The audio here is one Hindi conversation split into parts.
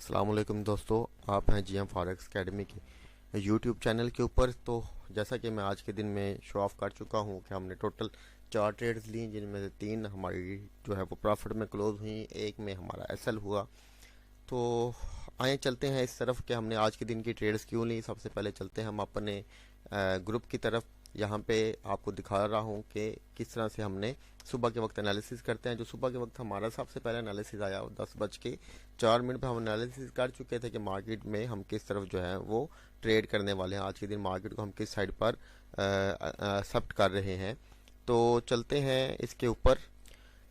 अस्सलाम वालेकुम दोस्तों, आप हैं जी एम फॉरेक्स एकेडमी के यूट्यूब चैनल के ऊपर। तो जैसा कि मैं आज के दिन में शो ऑफ कर चुका हूं कि हमने टोटल 4 ट्रेड्स ली, जिनमें से 3 हमारी जो है वो प्रॉफिट में क्लोज हुई, एक में हमारा एसएल हुआ। तो आए चलते हैं इस तरफ कि हमने आज के दिन की ट्रेड्स क्यों ली। सबसे पहले चलते हैं हम अपने ग्रुप की तरफ। यहाँ पे आपको दिखा रहा हूँ कि किस तरह से हमने सुबह के वक्त एनालिसिस करते हैं। जो सुबह के वक्त हमारा सबसे पहले एनालिसिस आया 10:04 पे हम एनालिसिस कर चुके थे कि मार्केट में हम किस तरफ जो है वो ट्रेड करने वाले हैं, आज के दिन मार्केट को हम किस साइड पर एक्सेप्ट कर रहे हैं। तो चलते हैं इसके ऊपर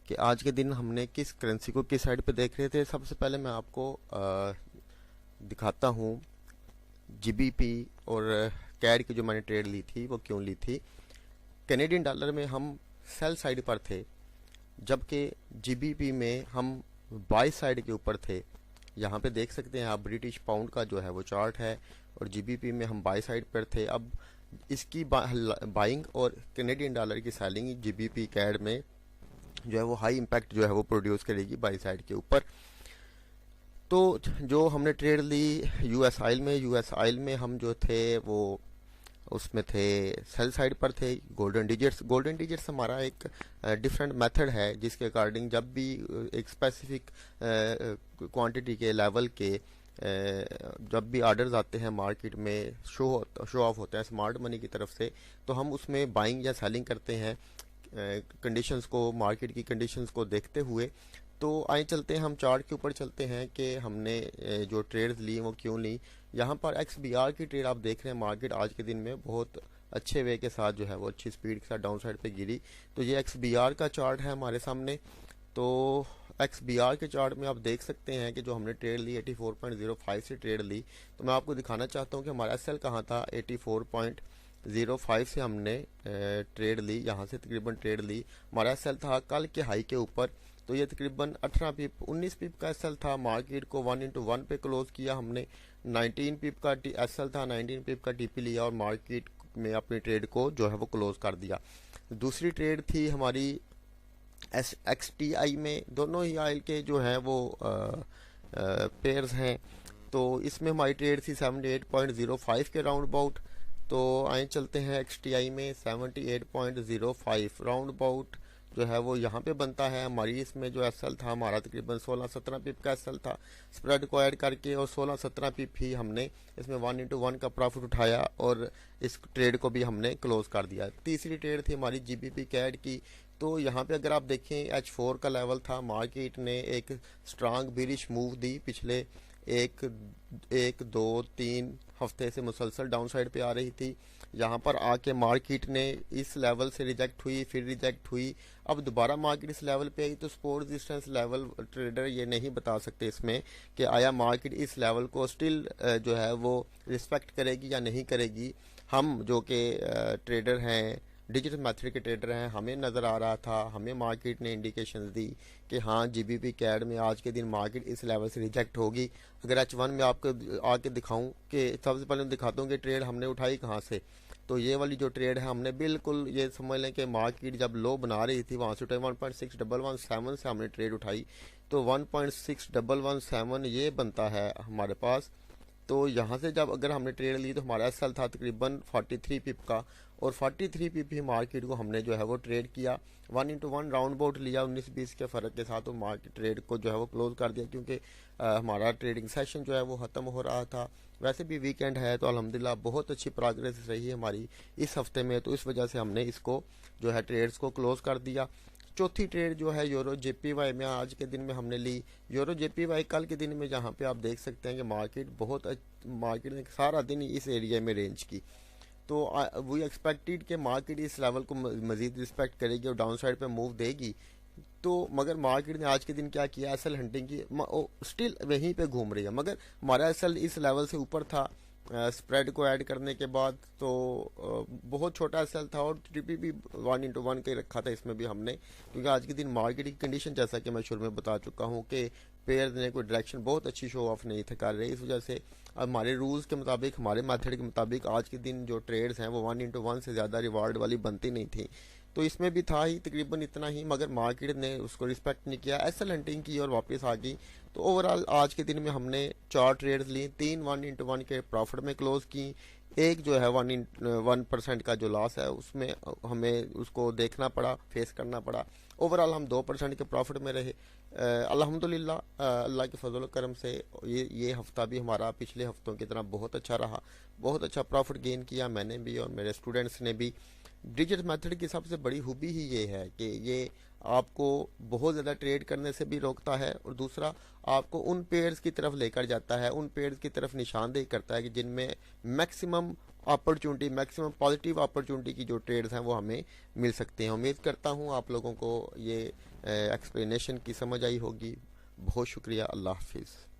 कि आज के दिन हमने किस करेंसी को किस साइड पे देख रहे थे। सबसे पहले मैं आपको दिखाता हूँ जीबीपी और कैड की जो मैंने ट्रेड ली थी वो क्यों ली थी। कैनेडियन डॉलर में हम सेल साइड पर थे, जबकि जीबीपी में हम बाई साइड के ऊपर थे। यहाँ पे देख सकते हैं आप ब्रिटिश पाउंड का जो है वो चार्ट है, और जीबीपी में हम बाई साइड पर थे। अब इसकी बाइंग और कैनेडियन डॉलर की सेलिंग जीबीपी कैड में जो है वो हाई इम्पैक्ट जो है वो प्रोड्यूस करेगी बाई साइड के ऊपर। तो जो हमने ट्रेड ली यूएस आइल में हम जो थे वो उसमें थे, सेल साइड पर थे। गोल्डन डिजिट्स हमारा एक डिफरेंट मेथड है, जिसके अकॉर्डिंग जब भी एक स्पेसिफिक क्वांटिटी के लेवल के जब भी ऑर्डर्स आते हैं मार्केट में, शो ऑफ होते हैं स्मार्ट मनी की तरफ से, तो हम उसमें बाइंग या सेलिंग करते हैं कंडीशंस को, मार्केट की कंडीशंस को देखते हुए। तो आइए चलते हैं हम चार्ट के ऊपर चलते हैं कि हमने जो ट्रेड्स ली वो क्यों ली। यहाँ पर XBR की ट्रेड आप देख रहे हैं, मार्केट आज के दिन में बहुत अच्छे वे के साथ जो है वो अच्छी स्पीड के साथ डाउन साइड पे गिरी। तो ये XBR का चार्ट है हमारे सामने। तो XBR के चार्ट में आप देख सकते हैं कि जो हमने ट्रेड ली 84.05 से ट्रेड ली। तो मैं आपको दिखाना चाहता हूँ कि हमारा एसएल कहाँ था। 84.05 से हमने ट्रेड ली, यहाँ से तकरीबन ट्रेड ली। हमारा एसएल था कल के हाई के ऊपर, तो ये तकरीबन 19 पिप का एसएल था। मार्केट को 1:1 पे क्लोज किया हमने। 19 पिप का एसएल था, 19 पिप का टीपी लिया और मार्केट में अपनी ट्रेड को जो है वो क्लोज कर दिया। दूसरी ट्रेड थी हमारी XTI में। दोनों ही ऑयल के जो हैं वो पेयर्स हैं। तो इसमें हमारी ट्रेड थी 78.05 के राउंड अबाउट। तो आए चलते हैं XTI में 78.05 राउंड अबाउट जो है वो यहाँ पे बनता है। हमारी इसमें जो एसएल था हमारा तकरीबन 16-17 पिप का एसएल था, स्प्रेड को ऐड करके, और 16-17 पिप ही हमने इसमें 1:1 का प्रॉफिट उठाया और इस ट्रेड को भी हमने क्लोज कर दिया। तीसरी ट्रेड थी हमारी जीबीपी कैड की। तो यहाँ पे अगर आप देखें H4 का लेवल था, मार्केट ने एक स्ट्रांग बिरिश मूव दी पिछले एक दो तीन हफ्ते से मुसलसल डाउन साइड पे आ रही थी। यहाँ पर आके मार्केट ने इस लेवल से रिजेक्ट हुई, फिर रिजेक्ट हुई, अब दोबारा मार्केट इस लेवल पे आई। तो सपोर्ट रेजिस्टेंस लेवल ट्रेडर ये नहीं बता सकते इसमें कि आया मार्केट इस लेवल को स्टिल जो है वो रिस्पेक्ट करेगी या नहीं करेगी। हम जो कि ट्रेडर हैं, डिजिटल मेथड के ट्रेडर हैं, हमें नज़र आ रहा था, हमें मार्केट ने इंडिकेशंस दी कि हाँ जीबीपी कैड में आज के दिन मार्केट इस लेवल से रिजेक्ट होगी। अगर H1 में आपको आके दिखाऊं कि सबसे पहले मैं दिखाता हूँ कि ट्रेड हमने उठाई कहाँ से। तो ये वाली जो ट्रेड है हमने बिल्कुल ये समझ लें कि मार्केट जब लो बना रही थी वहाँ से उठाई, 1.6117 से हमने ट्रेड उठाई। तो 1.6117 ये बनता है हमारे पास। तो यहाँ से जब अगर हमने ट्रेड ली तो हमारा एसएल था तकरीबन 43 पिप का, और 43 पिप ही मार्केट को हमने जो है वो ट्रेड किया। 1:1 राउंड अबाउट लिया 19-20 के फ़र्क के साथ, तो मार्केट ट्रेड को जो है वो क्लोज कर दिया, क्योंकि हमारा ट्रेडिंग सेशन जो है वो ख़त्म हो रहा था। वैसे भी वीकेंड है तो अल्हम्दुलिल्लाह बहुत अच्छी प्रोग्रेस रही है हमारी इस हफ्ते में, तो इस वजह से हमने इसको जो है ट्रेड्स को क्लोज कर दिया। चौथी ट्रेड जो है यूरो जेपीवाई में आज के दिन में हमने ली। यूरो जेपीवाई कल के दिन में जहाँ पे आप देख सकते हैं कि मार्केट ने सारा दिन इस एरिया में रेंज की। तो वी एक्सपेक्टेड कि मार्केट इस लेवल को मजीद रिस्पेक्ट करेगी और डाउन साइड पे मूव देगी। तो मगर मार्केट ने आज के दिन क्या किया, एसएल हंटिंग की, स्टिल वहीं पे घूम रही है, मगर हमारा एसएल इस लेवल से ऊपर था स्प्रेड को ऐड करने के बाद। तो बहुत छोटा सेल था और टीपी भी 1:1 का ही रखा था इसमें भी हमने, क्योंकि आज के दिन मार्केट की कंडीशन जैसा कि मैं शुरू में बता चुका हूँ कि पेयर ने कोई डायरेक्शन बहुत अच्छी शो ऑफ नहीं थे कर रहे। इस वजह से हमारे रूल्स के मुताबिक, हमारे मेथड के मुताबिक आज के दिन जो ट्रेड्स हैं वो 1:1 से ज़्यादा रिवार्ड वाली बनती नहीं थी। तो इसमें भी था ही तकरीबन इतना ही, मगर मार्केट ने उसको रिस्पेक्ट नहीं किया, एसल हंटिंग की और वापस आ गई। तो ओवरऑल आज के दिन में हमने 4 ट्रेड्स ली, 3 1 into 1 के प्रॉफिट में क्लोज की। एक जो है 1% का जो लॉस है उसमें हमें उसको देखना पड़ा, फेस करना पड़ा। ओवरऑल हम 2% के प्रॉफिट में रहे। अल्हम्दुलिल्लाह, अल्लाह के फजल करम से ये हफ्ता भी हमारा पिछले हफ्तों की तरह बहुत अच्छा रहा। बहुत अच्छा प्रॉफिट गेन किया मैंने भी और मेरे स्टूडेंट्स ने भी। डिजिटल मेथड की सबसे बड़ी खूबी ही ये है कि ये आपको बहुत ज़्यादा ट्रेड करने से भी रोकता है, और दूसरा आपको उन पेयर्स की तरफ लेकर जाता है, उन पेयर्स की तरफ निशानदेही करता है कि जिनमें maximum opportunity, maximum positive opportunity की जो ट्रेड्स हैं वो हमें मिल सकते हैं। उम्मीद करता हूँ आप लोगों को ये एक्सप्लेनेशन की समझ आई होगी। बहुत शुक्रिया। अल्लाह हाफिज़।